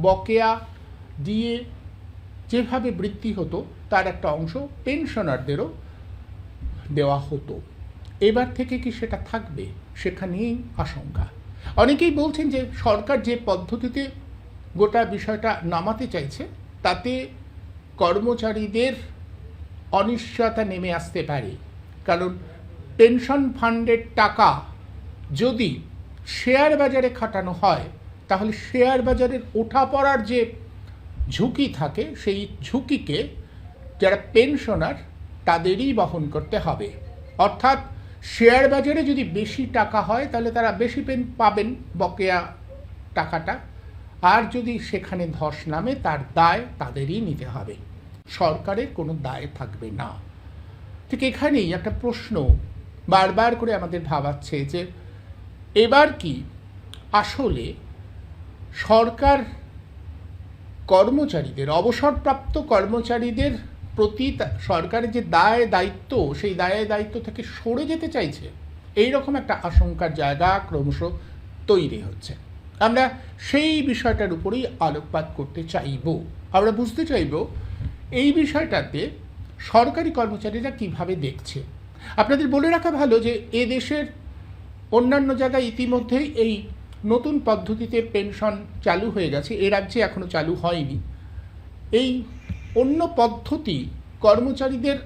বকেয়া দিয়ে যেভাবে বৃদ্ধি হতো তার একটা অংশ পেনশনারদেরও দেওয়া হতো। এবার থেকে কি সেটা থাকবে, সেখানেই আশঙ্কা। অনেকেই বলছেন যে সরকার যে পদ্ধতিতে গোটা বিষয়টা নামাতে চাইছে তাতে কর্মচারীদের অনিশ্চয়তা নেমে আসতে পারে। কারণ পেনশন ফান্ডের টাকা যদি শেয়ার বাজারে খাটানো হয় তাহলে শেয়ার বাজারের ওঠা পড়ার যে ঝুঁকি থাকে সেই ঝুঁকিকে যারা পেনশনার তাদেরই বহন করতে হবে। অর্থাৎ শেয়ার বাজারে যদি বেশি টাকা হয় তাহলে তারা বেশি পাবেন বকেয়া টাকাটা, আর যদি সেখানে ধস নামে তার দায় তাদেরই নিতে হবে, সরকারের কোনো দায় থাকবে না। ঠিক এখানেই একটা প্রশ্ন বারবার করে আমাদের ভাবাচ্ছে যে এবার কি আসলে সরকার কর্মচারীদের, অবসরপ্রাপ্ত কর্মচারীদের প্রতি সরকারের যে দায় দায়িত্ব সেই দায় দায়িত্ব থেকে সরে যেতে চাইছে? এই রকম একটা আশঙ্কার জায়গা ক্রমশ তৈরি হচ্ছে। আমরা সেই বিষয়টার উপরেই আলোকপাত করতে চাইব। আমরা বুঝতে চাইব এই বিষয়টাতে সরকারি কর্মচারীরা কিভাবে দেখছে। আপনাদের বলে রাখা ভালো যে এ দেশের অন্যান্য জায়গায় ইতিমধ্যেই এই নতুন পদ্ধতিতে পেনশন চালু হয়ে গেছে, এ রাজ্যে এখনও চালু হয়নি। এই অন্য পদ্ধতি কর্মচারীদের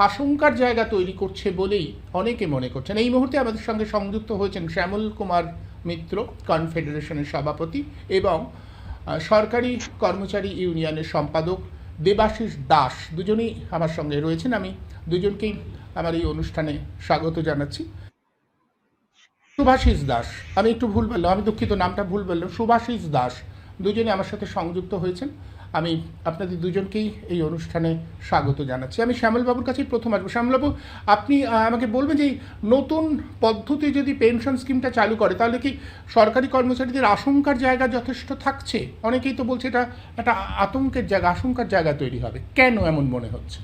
আশঙ্কার জায়গা তৈরি করছে বলেই অনেকে মনে করছেন। এই মুহূর্তে আমাদের সঙ্গে সংযুক্ত হয়েছেন শ্যামল কুমার মিত্র, কনফেডারেশনের সভাপতি, এবং সরকারি কর্মচারী ইউনিয়নের সম্পাদক দেবাশিস দাস। দুজনেই আমার সঙ্গে রয়েছেন। আমি দুজনকেই আমার এই অনুষ্ঠানে স্বাগত জানাচ্ছি। সুভাষিস দাস, আমি একটু ভুল বললাম, আমি দুঃখিত, নামটা ভুল বললাম, সুভাষিস দাস, দুজনে আমার সাথে সংযুক্ত হয়েছেন। আমি আপনাদের দুজনকেই এই অনুষ্ঠানে স্বাগত জানাচ্ছি। আমি শ্যামলবাবুর কাছেই প্রথম আসবো। শ্যামলবাবু, আপনি আমাকে বলবেন যে এই নতুন পদ্ধতি যদি পেনশন স্কিমটা চালু করে তাহলে কি সরকারি কর্মচারীদের আশঙ্কার জায়গা যথেষ্ট থাকছে? অনেকেই তো বলছে এটা একটা আতঙ্কের জায়গা, আশঙ্কার জায়গা তৈরি হবে। কেন এমন মনে হচ্ছে?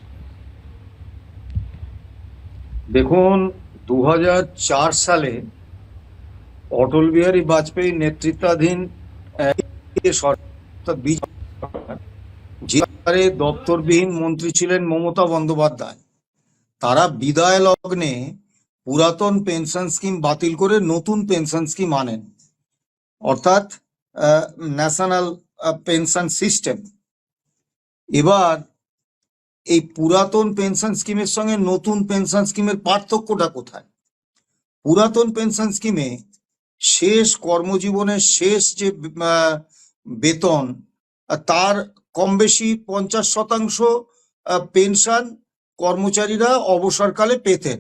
দেখুন, 2004 সালে অটল বিহারী বাজপেয়ী নেতৃত্বাধীন সরকার, যে দপ্তরবিহীন মন্ত্রী ছিলেন মমতা বন্দ্যোপাধ্যায়, তারা বিদায় লগ্নে পুরাতন পেনশন স্কিম বাতিল করে নতুন পেনশন স্কিম আনেন, অর্থাৎ ন্যাশনাল পেনশন সিস্টেম। এবার এই পুরাতন পেনশন স্কিমের সঙ্গে নতুন পেনশন স্কিমের পার্থক্যটা কোথায়? পুরাতন পেনশন স্কিমে শেষ কর্মজীবনের শেষ যে বেতন, তার কম বেশি 50% পেনশন কর্মচারীরা অবসরকালে পেতেন,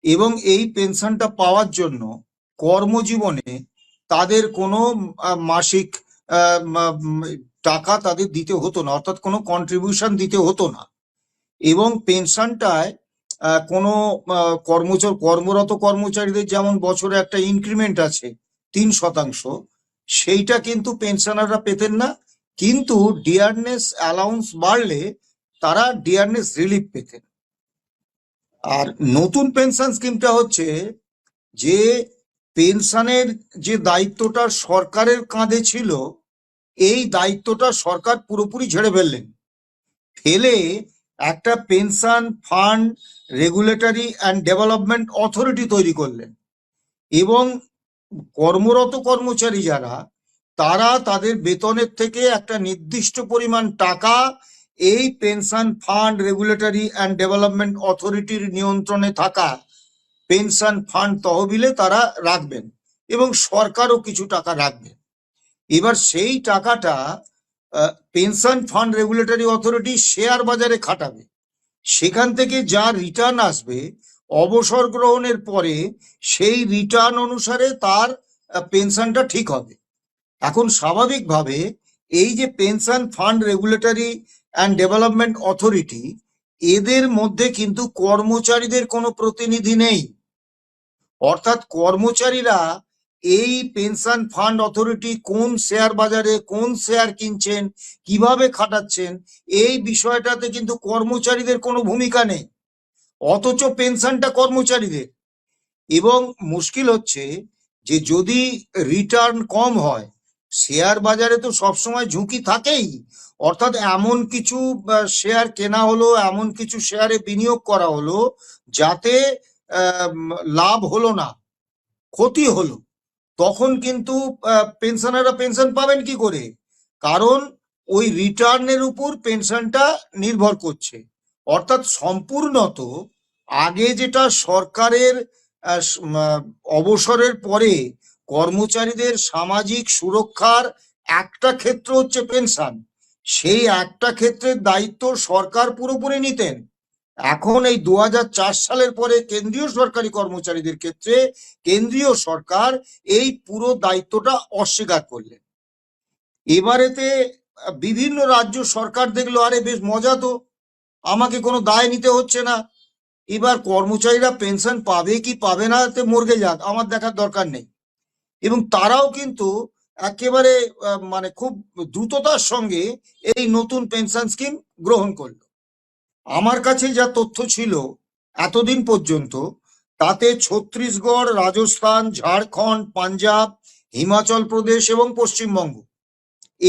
এবং এই পেনশনটা পাওয়ার জন্য কর্মজীবনে তাদের কোনো মাসিক টাকা তাদের দিতে হতো না, অর্থাৎ কোনো কন্ট্রিবিউশন দিতে হতো না। এবং পেনশনটায় কোনো কর্মরত কর্মচারীদের যেমন বছরে একটা ইনক্রিমেন্ট আছে 3%, সেইটা কিন্তু পেনশনাররা পেতেন না। কিন্তু ডিয়ারনেস অ্যালাউন্স বাড়লে তারা ডিয়ারনেস রিলিফ পেতেন। আর নতুন পেনশন স্কিমটা হচ্ছে যে পেনশনের যে দায়িত্বটা সরকারের কাঁধে ছিল, এই দায়িত্বটা সরকার পুরোপুরি ঝেড়ে ফেলে একটা pension fund regulatory and development authority তৈরি করলেন, এবং কর্মরত কর্মচারী যারা, তারা তাদের বেতনের থেকে একটা নির্দিষ্ট পরিমাণ টাকা এই pension fund regulatory and development অথরিটির নিয়ন্ত্রণে থাকা পেনশন ফান্ড তহবিলে তারা রাখবেন, এবং সরকারও কিছু টাকা রাখবেন। এবার সেই টাকাটা pension fund regulatory authority share বাজারে খাটাবে। সেখান থেকে যা রিটার্ন আসবে অবসর গ্রহণের পরে, সেই রিটার্ন অনুসারে তার পেনশনটা ঠিক হবে। এখন স্বাভাবিকভাবে এই যে pension fund regulatory and development authority, এদের মধ্যে কিন্তু কর্মচারীদের কোনো প্রতিনিধি নেই। অর্থাৎ কর্মচারীরা এই পেনশন ফান্ড অথরিটি কোন শেয়ার বাজারে কোন শেয়ার কিনছেন, কিভাবে খাটাচ্ছেন, এই বিষয়টাতে কিন্তু কর্মচারীদের কোনো ভূমিকা নেই, অথচ পেনশনটা কর্মচারীদের। এবং মুশকিল হচ্ছে যে যদি রিটার্ন কম হয়, শেয়ার বাজারে তো সবসময় ঝুঁকি থাকেই। অর্থাৎ এমন কিছু শেয়ার কেনা হলো, এমন কিছু শেয়ারে বিনিয়োগ করা হলো যাতে লাভ হলো না, ক্ষতি হলো, তখন কিন্তু পেনশনাররা পেনশন পাবেন কি করে? কারণ ওই রিটার্নের উপর পেনশনটা নির্ভর করছে। অর্থাৎ সম্পূর্ণত আগে যেটা সরকারের অবসরের পরে কর্মচারীদের সামাজিক সুরক্ষার একটা ক্ষেত্র হচ্ছে পেনশন, সেই একটা ক্ষেত্রের দায়িত্ব সরকার পুরোপুরি নিতেন। এখন এই 2004 সালের পরে কেন্দ্রীয় সরকারি কর্মচারীদের ক্ষেত্রে কেন্দ্রীয় সরকার এই পুরো দায়িত্বটা অস্বীকার করলেন। এবারেতে বিভিন্ন রাজ্য সরকার দেখলো, আরে বেশ মজা তো, আমাকে কোনো দায় নিতে হচ্ছে না, এবার কর্মচারীরা পেনশন পাবে কি পাবে না তে মর্গে যাক, আমার দেখার দরকার নেই। এবং তারাও কিন্তু একেবারে মানে খুব দ্রুততার সঙ্গে এই নতুন পেনশন স্কিম গ্রহণ করলো। আমার কাছে যা তথ্য ছিল এতদিন পর্যন্ত, তাতে ছত্তিশগড়, রাজস্থান, ঝাড়খণ্ড, পাঞ্জাব, হিমাচল প্রদেশ এবং পশ্চিমবঙ্গ,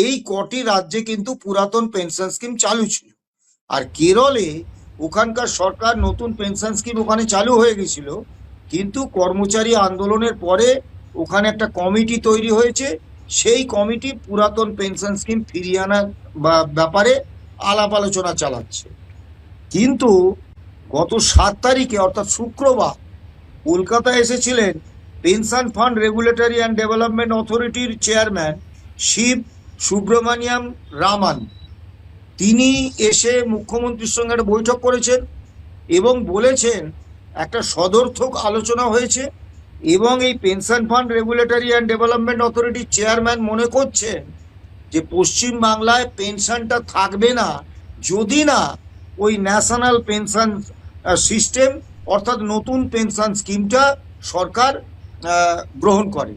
এই কটি রাজ্যে কিন্তু পুরাতন পেনশন স্কিম চালু ছিল। আর কেরলে ওখানকার সরকার নতুন পেনশন স্কিম ওখানে চালু হয়ে গেছিল, কিন্তু কর্মচারী আন্দোলনের পরে ওখানে একটা কমিটি তৈরি হয়েছে, সেই কমিটি পুরাতন পেনশন স্কিম ফিরিয়ে আনার ব্যাপারে আলাপ আলোচনা চালাচ্ছে। কিন্তু গত 7 তারিখে অর্থাৎ শুক্রবার কলকাতায় এসেছিলেন pension fund regulatory and development অথরিটির চেয়ারম্যান শিব সুব্রমণিয়াম রামান। তিনি এসে মুখ্যমন্ত্রীর সঙ্গে একটা বৈঠক করেছেন এবং বলেছেন একটা সদর্থক আলোচনা হয়েছে, এবং এই pension fund regulatory and development অথরিটির চেয়ারম্যান মনে করছেন যে পশ্চিম বাংলায় পেনশনটা থাকবে না যদি না ওই ন্যাশনাল পেনশন সিস্টেম অর্থাৎ নতুন পেনশন স্কিমটা সরকার গ্রহণ করে।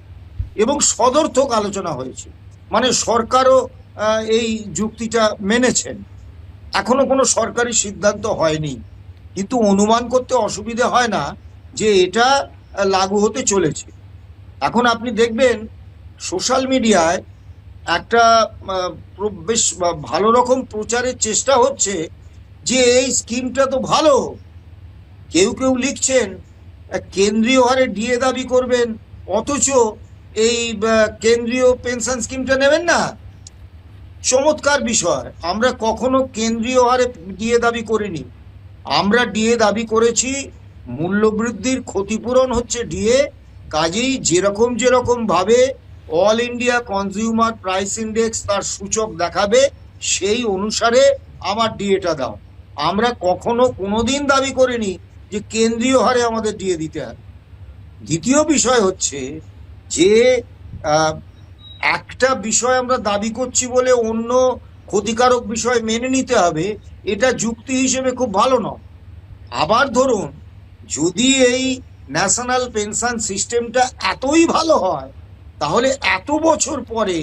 এবং সদর্থক আলোচনা হয়েছে, মানে সরকারও এই যুক্তিটা মেনেছেন। এখনো কোনো সরকারি সিদ্ধান্ত হয়নি, কিন্তু অনুমান করতে অসুবিধে হয় না যে এটা লাগু হতে চলেছে। এখন আপনি দেখবেন সোশ্যাল মিডিয়ায় একটা বেশ ভালো রকম প্রচারের চেষ্টা হচ্ছে যে এই স্কিমটা তো ভালো। কেউ কেউ লিখছেন কেন্দ্রীয় হারে ডিএ দাবি করবেন, অথচ এই কেন্দ্রীয় পেনশন স্কিমটা নেবেন না। চমৎকার বিষয়, আমরা কখনো কেন্দ্রীয় হারে ডিএ দাবি করিনি। আমরা ডিএ দাবি করেছি মূল্যবৃদ্ধির ক্ষতিপূরণ হচ্ছে ডিএ, কাজেই যেরকম যেরকম ভাবে all India consumer price index তার সূচক দেখাবে সেই অনুসারে আমার ডিএটা দাও। আমরা কখনো কোনোদিন দাবি করিনি যে কেন্দ্রীয় হারে আমাদের ডিএ দিতে হবে। দ্বিতীয় বিষয় হচ্ছে যে একটা বিষয় আমরা দাবি করছি বলে অন্য ক্ষতিকারক বিষয় মেনে নিতে হবে, এটা যুক্তি হিসেবে খুব ভালো নয়। আবার ধরুন, যদি এই ন্যাশনাল পেনশন সিস্টেমটা এতই ভালো হয়, তাহলে এত বছর পরে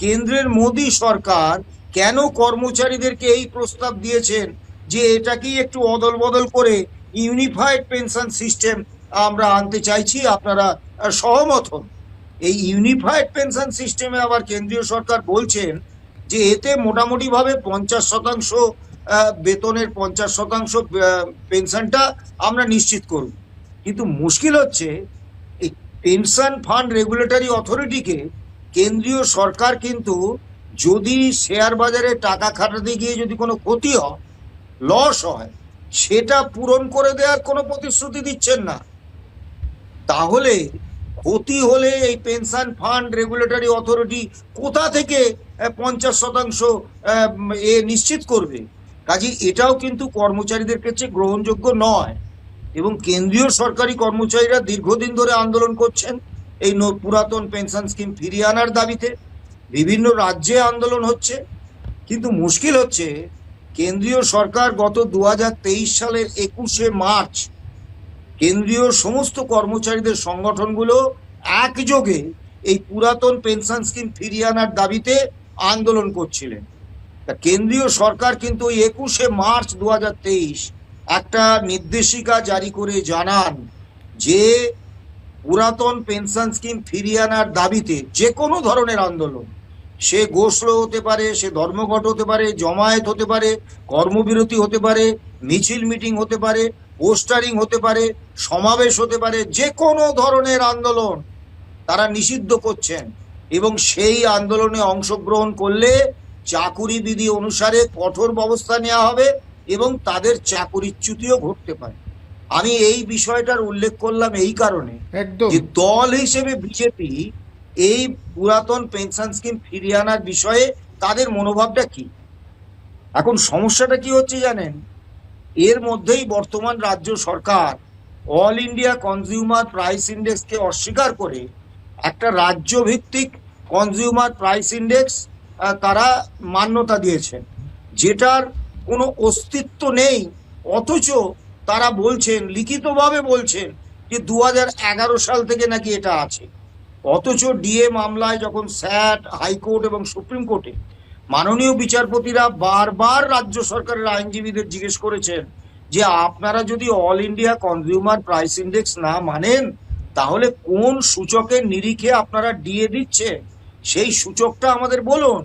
কেন্দ্রের মোদী সরকার কেন কর্মচারীদেরকে এই প্রস্তাব দিয়েছেন যে এটাকেই একটু অদল বদল করে ইউনিফাইড পেনশন সিস্টেম আমরা আনতে চাইছি, আপনারা সহমত হন। এই ইউনিফাইড পেনশন সিস্টেমে আবার কেন্দ্রীয় সরকার বলছেন যে এতে মোটামুটিভাবে 50% বেতনের 50% পেনশনটা আমরা নিশ্চিত করব। কিন্তু মুশকিল হচ্ছে এই পেনশন ফান্ড রেগুলেটরি অথরিটিকে কেন্দ্রীয় সরকার কিন্তু যদি শেয়ার বাজারে টাকা খাটাতে গিয়ে যদি কোনো ক্ষতি হয়, লস হয়, সেটা পূরণ করে দেওয়ার কোনো প্রতিশ্রুতি দিচ্ছেন না। তাহলে ক্ষতি হলে এই পেনশন ফান্ড রেগুলেটরি অথরিটি কোথা থেকে 50% নিশ্চিত করবে? কাজে এটাও কিন্তু কর্মচারীদের কাছে গ্রহণযোগ্য নয়। এবং কেন্দ্রীয় সরকারি কর্মচারীরা দীর্ঘদিন ধরে আন্দোলন করছেন এই পুরাতন পেনশন স্কিম ফিরিয়ে আনার দাবিতে। বিভিন্ন রাজ্যে আন্দোলন হচ্ছে, কিন্তু মুশকিল হচ্ছে কেন্দ্রীয় সরকার গত 2023 সালের 21শে মার্চ কেন্দ্রীয় সমস্ত কর্মচারীদের সংগঠনগুলো একযোগে এই পুরাতন পেনশন স্কিম ফিরিয়ে আনার দাবিতে আন্দোলন করছিলেন। কেন্দ্রীয় সরকার কিন্তু ওই 21শে মার্চ 2023 একটা নির্দেশিকা জারি করে জানান যে পুরাতন পেনশন স্কিম ফিরিয়ে আনার দাবিতে যে কোনো ধরনের আন্দোলন, সে গোসলো হতে পারে, সে ধর্মঘট হতে পারে, জমায়েত হতে পারে, কর্মবিরতি হতে পারে, মিছিল মিটিং হতে পারে, পোস্টারিং হতে পারে, সমাবেশ হতে পারে, যে কোনো ধরনের আন্দোলন তারা নিষিদ্ধ করছেন। এবং সেই আন্দোলনে অংশগ্রহণ করলে চাকুরি বিধি অনুসারে কঠোর ব্যবস্থা নেওয়া হবে এবং তাদের চাকুরিচ্যুতিও ঘটতে পারে। আমি এই বিষয়টার উল্লেখ করলাম এই কারণে একদম যে দল হিসেবে বিজেপি এই পুরাতন পেনশন স্কিম ফিরিয়ে আনার বিষয়ে তাদের মনোভাবটা কি। এখন সমস্যাটা কি হচ্ছে জানেন, এর মধ্যেই বর্তমান রাজ্য সরকার অল ইন্ডিয়া কনজিউমার প্রাইস ইন্ডেক্সকে অস্বীকার করে একটা রাজ্য ভিত্তিক কনজিউমার প্রাইস ইন্ডেক্স তারা মান্যতা দিয়েছেন, যেটার কোনো অস্তিত্ব নেই। অথচ তারা বলছেন, লিখিতভাবে বলছেন যে 2011 সাল থেকে নাকি এটা আছে। অথচ ডিএ মামলায় যখন স্যাট, হাইকোর্ট এবং সুপ্রিম কোর্টে মাননীয় বিচারপতিরা বারবার রাজ্য সরকারের আইনজীবীদের জিজ্ঞেস করেছেন যে আপনারা যদি all India consumer price index না মানেন তাহলে কোন সূচকের নিরিখে আপনারা ডিএ দিচ্ছেন, সেই সূচকটা আমাদের বলুন।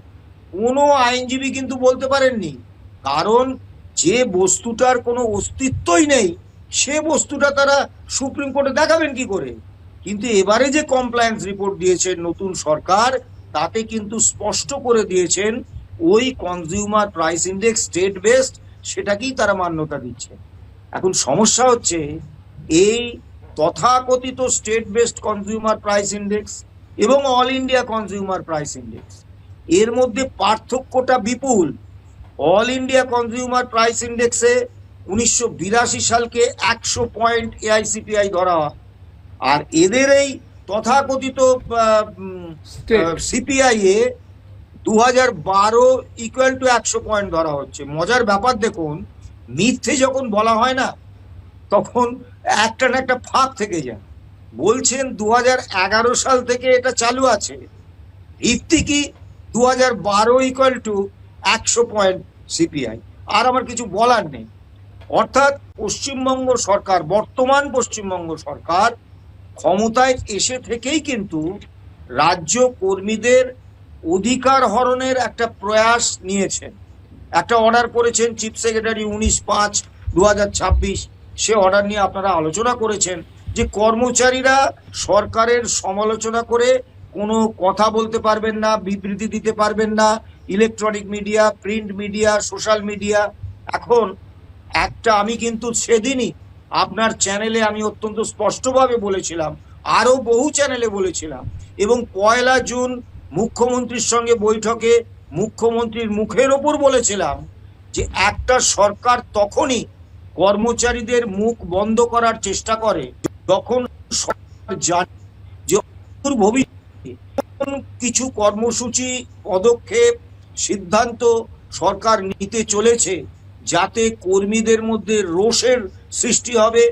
কোনো আইনজীবী কিন্তু বলতে পারেননি, কারণ যে বস্তুটার কোনো অস্তিত্বই নেই সে বস্তুটা তারা সুপ্রিম কোর্টে দেখাবেন কি করে। কিন্তু এবারে যে কমপ্লায়েন্স রিপোর্ট দিয়েছেন নতুন সরকার, তাতে কিন্তু স্পষ্ট করে দিয়েছেন ওই consumer price index state based, সেটাকেই তারা মান্যতা দিচ্ছে। এখন সমস্যা হচ্ছে এই তথাকথিত state based consumer price index এবং all India consumer price index, এর মধ্যে পার্থক্যটা বিপুল। অল ইন্ডিয়া কনজিউমার প্রাইস ইন্ডেক্সে 1982 সালকে 100 পয়েন্ট এআইসিপিআই ধরা হয়, আর এদের এই তথাকথিত CPI A 2012 equal to 100 point ধরা হচ্ছে। মজার ব্যাপার দেখুন, মিথ্যে যখন বলা হয় না তখন একটা না একটা ফাঁক থেকে যায়। বলছেন 2011 সাল থেকে এটা চালু আছে, ভিত্তি কি 2012 ইকুয়াল টু 100 পয়েন্ট সিপিআই। আর আমার কিছু বলার নেই। অর্থাৎ পশ্চিমবঙ্গ সরকার, বর্তমান পশ্চিমবঙ্গ সরকার ক্ষমতায় এসে থেকেই কিন্তু রাজ্য কর্মীদের অধিকার হরণের একটা প্রয়াস নিয়েছেন। একটা অর্ডার করেছেন চিফ সেক্রেটারি 19/5/2026, সে অর্ডার নিয়ে আপনারা আলোচনা করেছেন যে কর্মচারীরা সরকারের সমালোচনা করে কোনো কথা বলতে পারবেন না, বিবৃতি দিতে পারবেন না, electronic media, print media, social media. এখন একটা আমি কিন্তু সেদিনই আপনার চ্যানেলে আমি অত্যন্ত স্পষ্টভাবে বলেছিলাম, আরও বহু চ্যানেলে বলেছিলাম, এবং 1 জুন মুখ্যমন্ত্রীর সঙ্গে বৈঠকে মুখ্যমন্ত্রীর মুখের ওপর বলেছিলাম যে একটা সরকার তখনই কর্মচারীদের মুখ বন্ধ করার চেষ্টা করে যখন সরকার জানে যে ভবিষ্যতে কিছু কর্মসূচি, পদক্ষেপ, সিদ্ধান্ত সরকার নিতে চলেছে যাতে কর্মীদের মধ্যে রোষের সৃষ্টি হবে,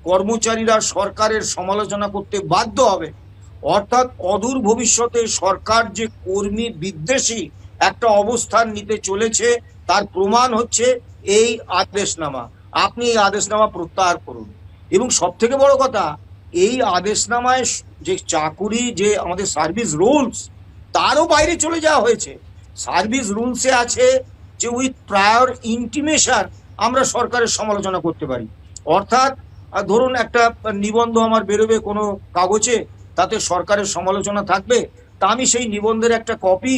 কর্মচারীরা সরকারের সমালোচনা করতে বাধ্য হবে। অর্থাৎ অদূর ভবিষ্যতে সরকার যে কর্মী বিদ্বেষী একটা অবস্থান নিতে চলেছে তার প্রমাণ হচ্ছে এই আদেশনামা। আপনি এই আদেশনামা প্রত্যাহার করুন। এবং সব থেকে বড় কথা, এই আদেশনামায় যে চাকুরি, যে আমাদের সার্ভিস রুলস, তারও বাইরে চলে যাওয়া হয়েছে। সার্ভিস রুলসে আছে যে উইথ প্রায়র ইন্টিমেশন আমরা সরকারের সমালোচনা করতে পারি। অর্থাৎ ধরুন একটা নিবন্ধ আমার বেরোবে কোনো কাগজে, তাতে সরকারের সমালোচনা থাকবে, তা আমি সেই নিবন্ধের একটা কপি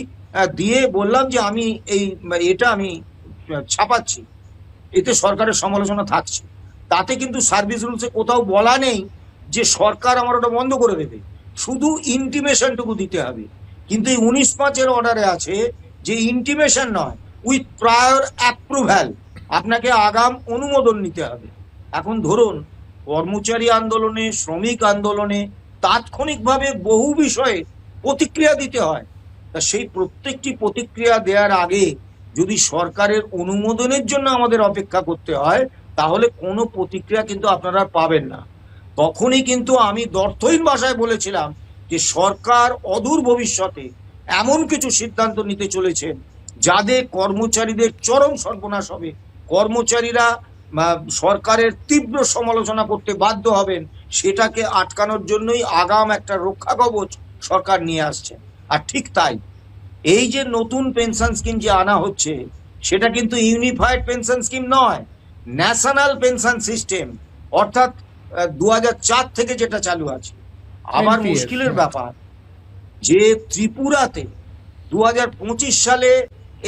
দিয়ে বললাম যে আমি এটা আমি ছাপাচ্ছি, এতে সরকারের সমালোচনা থাকছে। তাতে কিন্তু সার্ভিস রুলসে কোথাও বলা নেই যে সরকার আমার ওটা বন্ধ করে দেবে, শুধু ইন্টিমেশনটুকু দিতে হবে। কিন্তু এই 19/5 অর্ডারে আছে যে ইন্টিমেশন নয়, উইথ প্রায়র অ্যাপ্রুভ্যাল, আপনাকে আগাম অনুমোদন নিতে হবে। এখন ধরুন কর্মচারী আন্দোলনে, শ্রমিক আন্দোলনে তাৎক্ষণিকভাবে বহু বিষয়ে প্রতিক্রিয়া দিতে হয়, তা সেই প্রত্যেকটি প্রতিক্রিয়া দেওয়ার আগে যদি সরকারের অনুমোদনের জন্য আমাদের অপেক্ষা করতে হয় তাহলে কোনো প্রতিক্রিয়া কিন্তু আপনারা পাবেন না। তখনই কিন্তু আমি দ্ব্যর্থহীন ভাষায় বলেছিলাম যে সরকার অদূর ভবিষ্যতে এমন কিছু সিদ্ধান্ত নিতে চলেছেন যাদের কর্মচারীদের চরম সর্বনাশ হবে, কর্মচারীরা সরকারের তীব্র সমালোচনা করতে বাধ্য হবেন, সেটাকে আটকানোর জন্যই আগাম একটা রক্ষা কবচ সরকার নিয়ে আসছে। আর ঠিক তাই, এই যে নতুন পেনশন স্কিম যে আনা হচ্ছে, সেটা কিন্তু ইউনিফাইড পেনশন স্কিম নয়, ন্যাশনাল পেনশন সিস্টেম, অর্থাৎ 2004 থেকে যেটা চালু আছে। আবার NPS, মুশকিলের হ্যাঁ। ব্যাপার যে ত্রিপুরাতে 2025 সালে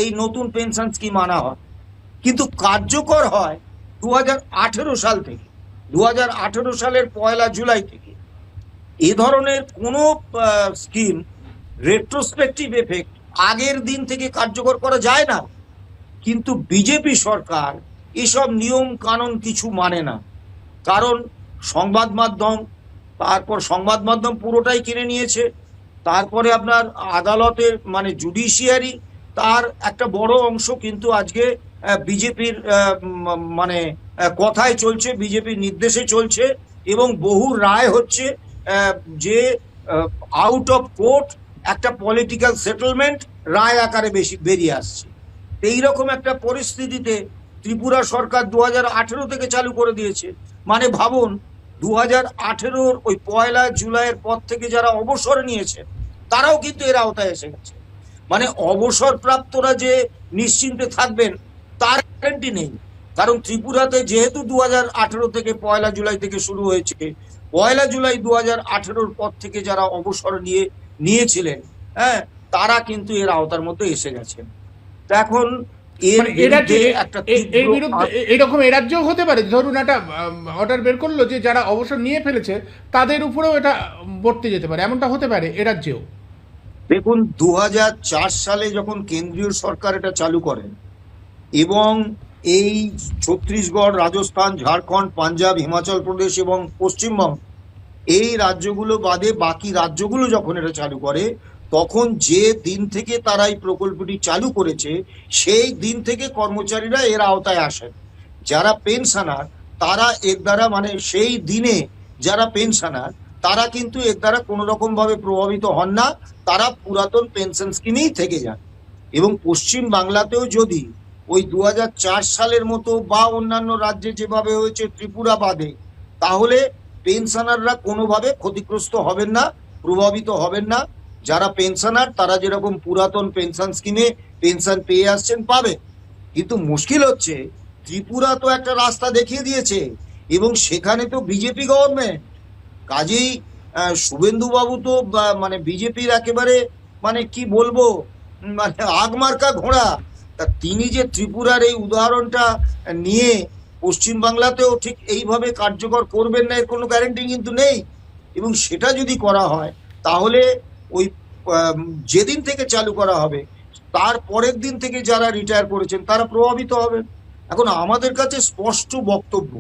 এই নতুন পেনশন স্কিম আনা হয়, কিন্তু কার্যকর হয় 2018 সাল থেকে, 2018 সালের 1 জুলাই থেকে। এ ধরনের কোনো স্কিম রেট্রোস্পেক্টিভ এফেক্ট আগের দিন থেকে কার্যকর করা যায় না। কিন্তু বিজেপি সরকার এসব নিয়ম কানুন কিছু মানে না, কারণ সংবাদ মাধ্যম, তারপর সংবাদ মাধ্যম পুরোটাই কিনে নিয়েছে, তারপরে আপনার আদালতের মানে জুডিশিয়ারি, তার একটা বড় অংশ কিন্তু আজকে বিজেপির মানে কথায় চলছে, বিজেপির নির্দেশে চলছে, এবং বহু রায় হচ্ছে যে আউট অফ কোর্ট একটা পলিটিক্যাল সেটেলমেন্ট রায় আকারে বেশি বেরিয়ে আসছে। এইরকম একটা পরিস্থিতিতে ত্রিপুরা সরকার 2018 থেকে চালু করে দিয়েছে। মানে ভাবুন, 2018 ওই 1 জুলাইয়ের পর থেকে যারা অবসর নিয়েছে তারাও কিন্তু এর আওতায় এসে গেছে। মানে অবসরপ্রাপ্তরা যে নিশ্চিন্তে থাকবেন তার গ্যারান্টি নেই, কারণ ত্রিপুরাতে যেহেতু 2018 থেকে 1 জুলাই থেকে শুরু হয়েছে, 1 জুলাই 2018 পর থেকে যারা অবসর নিয়েছিলেন, হ্যাঁ, তারা কিন্তু এর আওতার মধ্যে এসে গেছেন। এখন এর মানে এ রাজ্যে বিরুদ্ধে একটা এর বিরুদ্ধে এইরকম এ রাজ্যেও হতে পারে, ধরুন একটা অর্ডার বের করলো যে যারা অবসর নিয়ে ফেলেছে তাদের উপরেও এটা বর্তে যেতে পারে, এমনটা হতে পারে এ রাজ্যেও। দেখুন, 2004 সালে যখন কেন্দ্রীয় সরকার এটা চালু করেন, এবং এই ছত্তিশগড়, রাজস্থান, ঝাড়খণ্ড, পাঞ্জাব, হিমাচল প্রদেশ এবং পশ্চিমবঙ্গ, এই রাজ্যগুলো বাদে বাকি রাজ্যগুলো যখন এটা চালু করে, তখন যে দিন থেকে তারা এই প্রকল্পটি চালু করেছে সেই দিন থেকে কর্মচারীরা এর আওতায় আসেন। যারা পেনশনার তারা এর দ্বারা, মানে সেই দিনে যারা পেনশনার তারা কিন্তু এর দ্বারা কোনো রকম ভাবে প্রভাবিত হন না, তারা পুরাতন পেনশন স্কিমেই থেকে যান। এবং পশ্চিম বাংলাতেও যদি ওই 2004 সালের মতো বা অন্যান্য রাজ্যে যেভাবে হয়েছে ত্রিপুরা বাদে, তাহলে পেনশনাররা কোনোভাবে ক্ষতিগ্রস্ত হবেন না, প্রভাবিত হবেন না। যারা পেনশনার তারা যেরকম পুরাতন পেনশন স্কিমে পেনশন পেয়ে আসছেন পাবে। কিন্তু মুশকিল হচ্ছে, ত্রিপুরা তো একটা রাস্তা দেখিয়ে দিয়েছে এবং সেখানে তো বিজেপি গভর্নমেন্ট, কাজেই শুভেন্দু বাবু তো মানে বিজেপির একেবারে, মানে কি বলবো, মানে আগমার্কা ঘোড়া। তা তিনি যে ত্রিপুরার এই উদাহরণটা নিয়ে পশ্চিম বাংলাতেও ঠিক এইভাবে কার্যকর করবেন না, এর কোনো গ্যারেন্টি কিন্তু নেই। এবং সেটা যদি করা হয় তাহলে ওই যেদিন থেকে চালু করা হবে তার পরের দিন থেকে যারা রিটায়ার করেছেন তারা প্রভাবিত হবেন। এখন আমাদের কাছে স্পষ্ট বক্তব্য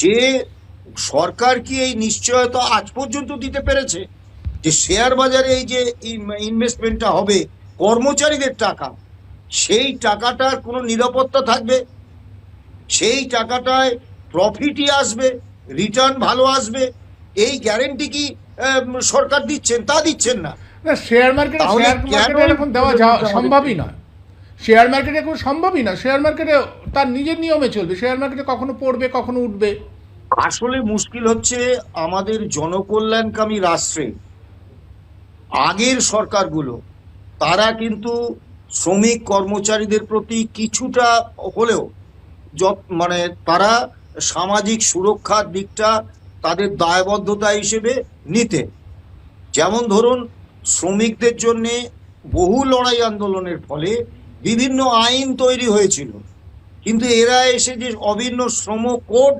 যে সরকার কি এই নিশ্চয়তা আজ পর্যন্ত দিতে পেরেছে যে শেয়ার বাজারে এই যে ইনভেস্টমেন্টটা হবে কর্মচারীদের টাকা, সেই টাকাটার কোনো নিরাপত্তা থাকবে, সেই টাকাটায় প্রফিটই আসবে, রিটার্ন ভালো আসবে, এই গ্যারেন্টি কি সরকার দিচ্ছেন? তা দিচ্ছেন না। না, শেয়ার মার্কেটে এখন দেওয়া সম্ভবই নয়। শেয়ার মার্কেটে এখন সম্ভবই না। শেয়ার মার্কেটে তার নিজের নিয়মে চলবে, শেয়ার মার্কেটে কখনো পড়বে কখনো উঠবে। আসলে মুশকিল হচ্ছে আমাদের জনকল্যাণকামী রাষ্ট্রে আগের সরকারগুলো তারা কিন্তু শ্রমিক কর্মচারীদের প্রতি কিছুটা হলেও মানে তারা সামাজিক সুরক্ষার দিকটা তাদের দায়বদ্ধতা হিসেবে নিতে। যেমন ধরুন, শ্রমিকদের জন্য বহু লড়াই আন্দোলনের ফলে বিভিন্ন আইন তৈরি হয়েছিল, কিন্তু এরা এসে যে অভিন্ন শ্রম কোড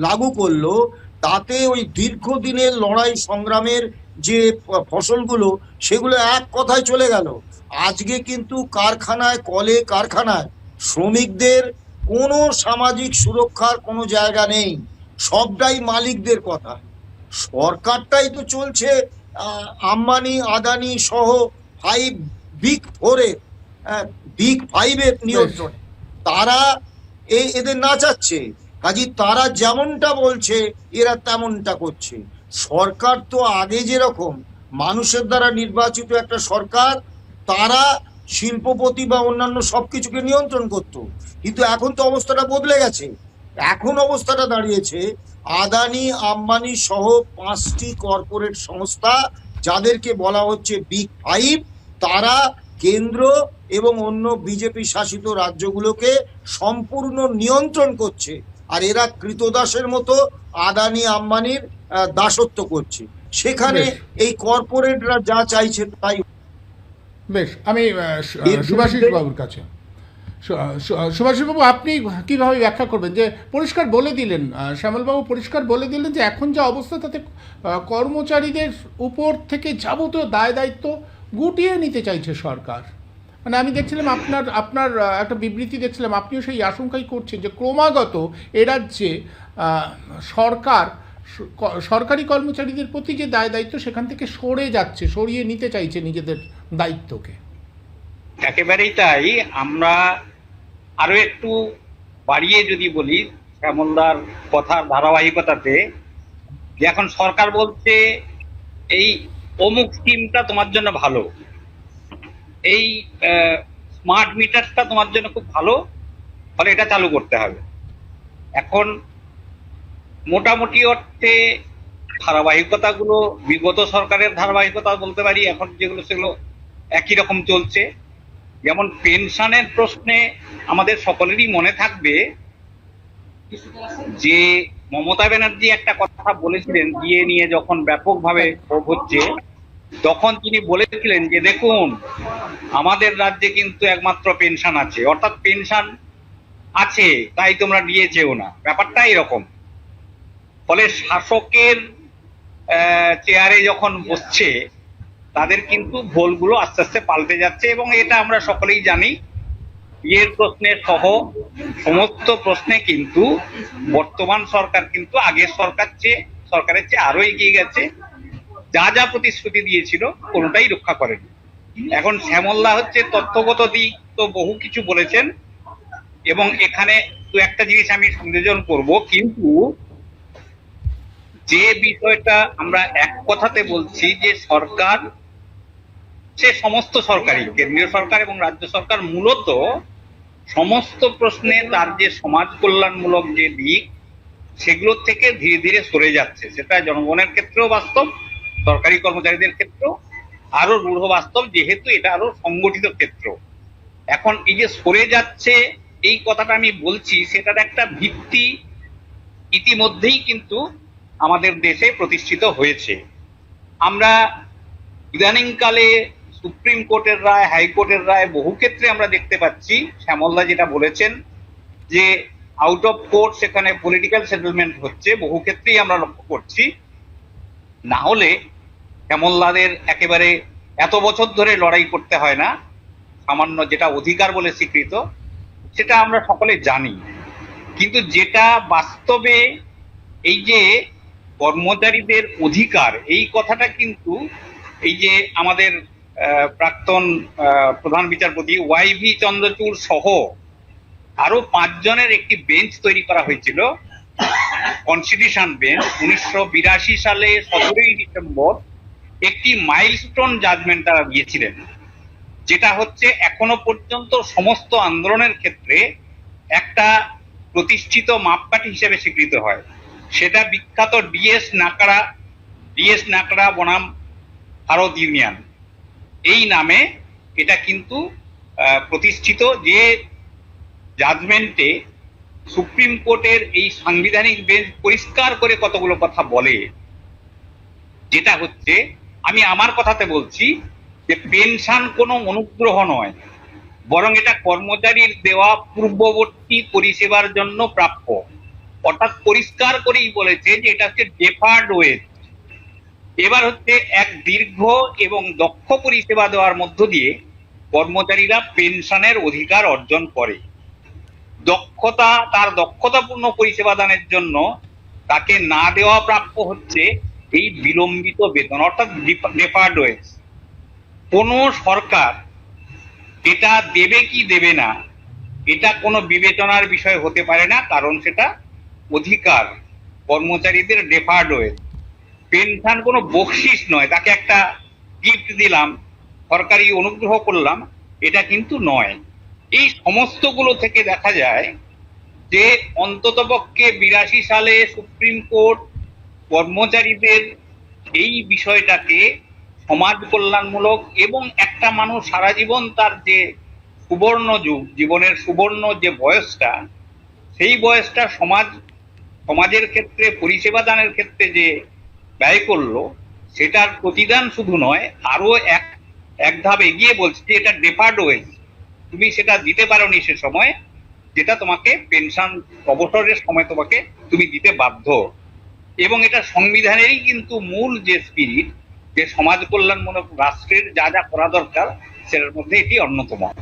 লাগু করলো, তাতে ওই দীর্ঘদিনের লড়াই সংগ্রামের যে ফসলগুলো সেগুলো এক কথায় চলে গেল। আজকে কিন্তু কারখানায়, কলে কারখানায় শ্রমিকদের কোনো সামাজিক সুরক্ষার কোনো জায়গা নেই, সবটাই মালিকদের কথা। সরকারটাই তো চলছে আম্বানি, আদানি সহ বিগ ফাইভের নিয়ন্ত্রণে। তারা এদের নাচাচ্ছে, কাজে তারা যেমনটা বলছে এরা তেমনটা করছে। সরকার তো আগে যেরকম মানুষের দ্বারা নির্বাচিত একটা সরকার, তারা শিল্পপতি বা অন্যান্য সবকিছুকে নিয়ন্ত্রণ করত, কিন্তু এখন তো অবস্থাটা বদলে গেছে। এখন অবস্থাটা দাঁড়িয়েছে আদানি আম্বানি সহ 5টি কর্পোরেট সংস্থা, যাদেরকে বলা হচ্ছে বিগ ফাইভ, তারা কেন্দ্র এবং অন্য বিজেপি শাসিত রাজ্যগুলোকে সম্পূর্ণ নিয়ন্ত্রণ করছে, আর এরা কৃতদাসের মতো আদানি আম্বানির দাসত্ব করছে। সেখানে বেশ এই কর্পোরেটরা যা চাইছে তাই। বেশ, আমি এর সুভাষিস বিরুদ্ধে বাবুর কাছে। সুভাষিস বাবু, আপনি কিভাবে ব্যাখ্যা করবেন যে পরিষ্কার বলে দিলেন, শ্যামলবাবু পরিষ্কার বলে দিলেন যে এখন যা অবস্থা তাতে কর্মচারীদের উপর থেকে যাবতীয় দায় দায়িত্ব গুটিয়ে নিতে চাইছে সরকার। মানে আমি দেখছিলাম আপনার আপনার একটা বিবৃতি দেখছিলাম, আপনিও সেই আশঙ্কাই করছেন যে ক্রমাগত এ রাজ্যে সরকার সরকারি কর্মচারীদের প্রতি যে দায় দায়িত্ব সেখান থেকে সরিয়ে নিতে চাইছে নিজেদের দায়িত্বকে। একেবারেই তাই। আমরা আরো একটু বাড়িয়ে যদি বলি শ্যামলদার কথার ধারাবাহিকতাতে, যে এখন সরকার বলছে এই অমুক স্কিমটা তোমার জন্য ভালো, এই স্মার্ট মিটারটা তোমার জন্য খুব ভালো, ফলে এটা চালু করতে হবে। এখন মোটামুটি অর্থে ধারাবাহিকতাগুলো বিগত সরকারের ধারাবাহিকতা বলতে পারি, এখন যেগুলো সেগুলো একই রকম চলছে। যেমন পেনশনের প্রশ্নে আমাদের সকলেরই মনে থাকবে যে মমতা ব্যানার্জি একটা কথা বলেছিলেন, বিয়ে নিয়ে যখন ব্যাপকভাবে ক্ষোভ হচ্ছে, তখন তিনি বলেছিলেন যে দেখুন আমাদের রাজ্যে কিন্তু একমাত্র পেনশন আছে, অর্থাৎ পেনশন আছে তাই তোমরা দিয়ে যেও না, ব্যাপারটা এরকম। ফলে শাসকের চেয়ারে যখন বসছে তাদের কিন্তু ভুলগুলো আস্তে আস্তে পাল্টে যাচ্ছে, এবং এটা আমরা সকলেই জানি। বিয়ের প্রশ্নে সহ সমস্ত প্রশ্নে কিন্তু বর্তমান সরকার কিন্তু আগের সরকারের চেয়ে আরো এগিয়ে গেছে। যা যা প্রতিশ্রুতি দিয়েছিল কোনোটাই রক্ষা করেনি। এখন শ্যামলদা হচ্ছে তথ্যগত দিক তো বহু কিছু বলেছেন, এবং এখানে দু একটা জিনিস আমি সংযোজন করব, কিন্তু যে বিষয়টা আমরা এক কথাতে বলছি যে সরকার, সে সমস্ত সরকারই, কেন্দ্রীয় সরকার এবং রাজ্য সরকার মূলত সমস্ত প্রশ্নে তার যে সমাজ কল্যাণমূলক যে দিক সেগুলোর থেকে ধীরে ধীরে সরে যাচ্ছে। সেটা জনগণের ক্ষেত্রেও বাস্তব, সরকারি কর্মচারীদের ক্ষেত্রেও আরো রূঢ় বাস্তব, যেহেতু এটা আরো সংগঠিত ক্ষেত্র। এখন এই যে সরে যাচ্ছে এই কথাটা আমি বলছি, সেটার একটা ভিত্তি ইতিমধ্যেই কিন্তু আমাদের দেশে প্রতিষ্ঠিত হয়েছে। আমরা ইদানিংকালে সুপ্রিম কোর্টের রায়, হাইকোর্টের রায় বহু ক্ষেত্রে আমরা দেখতে পাচ্ছি শ্যামলদা যেটা বলেছেন যে আউট অফ কোর্ট সেখানে পলিটিক্যাল সেটেলমেন্ট হচ্ছে, বহু ক্ষেত্রেই আমরা লক্ষ্য করছি। না হলে শ্যামলদাদের একেবারে এত বছর ধরে লড়াই করতে হয় না, সামান্য যেটা অধিকার বলে স্বীকৃত সেটা আমরা সকলে জানি। কিন্তু যেটা বাস্তবে এই যে কর্মচারীদের অধিকার, এই কথাটা কিন্তু এই যে আমাদের প্রাক্তন প্রধান বিচারপতি ওয়াইভি চন্দ্রচূড় সহ আরো 5 জনের একটি বেঞ্চ তৈরি করা হয়েছিল, কনস্টিটিউশন বেঞ্চ। 1982 সালে 17ই ডিসেম্বর একটি মাইলস্টোন জাজমেন্ট তারা দিয়েছিলেন, যেটা হচ্ছে এখনো পর্যন্ত সমস্ত আন্দোলনের ক্ষেত্রে একটা প্রতিষ্ঠিত মাপকাঠি হিসেবে স্বীকৃত হয়। সেটা বিখ্যাত ডিএস নাকড়া বনাম ভারত ইউনিয়ন, এই নামে এটা কিন্তু প্রতিষ্ঠিত, যে জাজমেন্টে সুপ্রিম কোর্টের এই সাংবিধানিক বেঞ্চ পরিষ্কার করে কতগুলো কথা বলে। যেটা হচ্ছে, আমি আমার কথাতে বলছি যে পেনশন কোনো অনুগ্রহ নয়, বরং এটা কর্মচারীর দেওয়া পূর্ববর্তী পরিষেবার জন্য প্রাপ্য। অর্থাৎ পরিষ্কার করেই বলেছে যে এটা হচ্ছে ডেফার্ড ওয়েজ। এবার হচ্ছে এক দীর্ঘ এবং দক্ষ পরিষেবা দেওয়ার মধ্য দিয়ে কর্মচারীরা পেনশনের অধিকার অর্জন করে। তার দক্ষতাপূর্ণ পরিষেবা দানের জন্য তাকে না দেওয়া প্রাপ্য হচ্ছে এই বিলম্বিত বেতন, অর্থাৎ ডেফার্ড ওয়েজ। কোন সরকার এটা দেবে কি দেবে না এটা কোনো বিবেচনার বিষয় হতে পারে না, কারণ সেটা অধিকার কর্মচারীদের ডেফার্ড ওয়েজ। পেনশন কোনো বকশিস নয়, তাকে একটা গিফট দিলাম, সরকারি অনুগ্রহ করলাম, এটা কিন্তু নয়। এই সমস্তগুলো থেকে দেখা যায় যে অন্ততপক্ষে 82 সালে সুপ্রিম কোর্ট কর্মচারীদের এই বিষয়টাকে সমাজ কল্যাণমূলক এবং একটা মানুষ সারা জীবন তার যে সুবর্ণ যুগ, জীবনের সুবর্ণ যে বয়সটা, সেই বয়সটা সমাজের ক্ষেত্রে পরিষেবা দানের ক্ষেত্রে যে ব্যয় করলো, সেটার প্রতিদান শুধু নয়, আরো এক ধাপ এগিয়ে বলছে যে এটা ডেফার্ড ওয়েজ, তুমি সেটা দিতে পারোনি সে সময়, যেটা তোমাকে পেনশন অবসরের সময় তুমি দিতে বাধ্য। এবং এটা সংবিধানেরই কিন্তু মূল যে স্পিরিট, যে সমাজ কল্যাণমূলক রাষ্ট্রের যা যা করা দরকার, সেটার মধ্যে এটি অন্যতম।